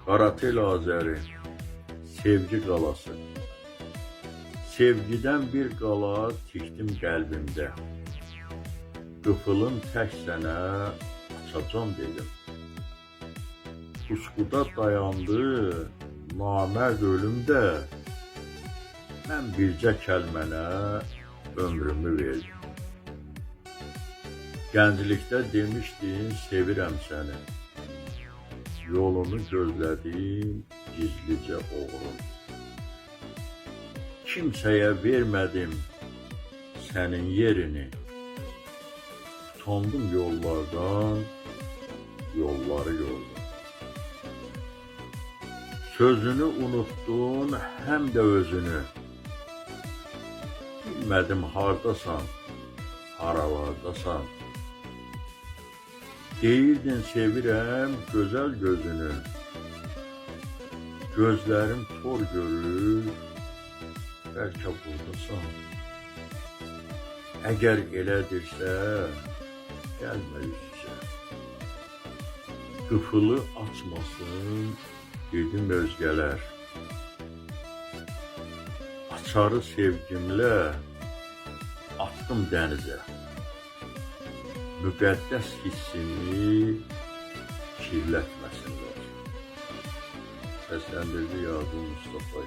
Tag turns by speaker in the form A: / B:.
A: Qaratel Azəri, sevgi qalası. Sevgidən bir qala tikdim qəlbimdə. Qıfılın tək sənə açacam dedim. Pusquda dayandı namərd ölümdə. Mən bircə kəlmənə ömrümü verdim. Gənclikdə demişdin sevirəm səni. Yolunu gözlədim gizlicə oğlum. Kimsəyə vermədim sənin yerini. Utandım yollardan, yolları yoldan. Sözünü unuttun, həm də özünü. Bilmədim hardasan, haralardasan. Deyirdin sevirəm gözəl gözünü. Gözlərim tor görür, bəlkə buradasan. Əgər elədirsə, gəlmə üz-üzə. Qıfılı açmasın, dedim özgələr. Açarı sevgimlə attım dənizə. Müqəddəs hissini kirlətməsinlər. Səsləndirdi Yaqub Mustafa.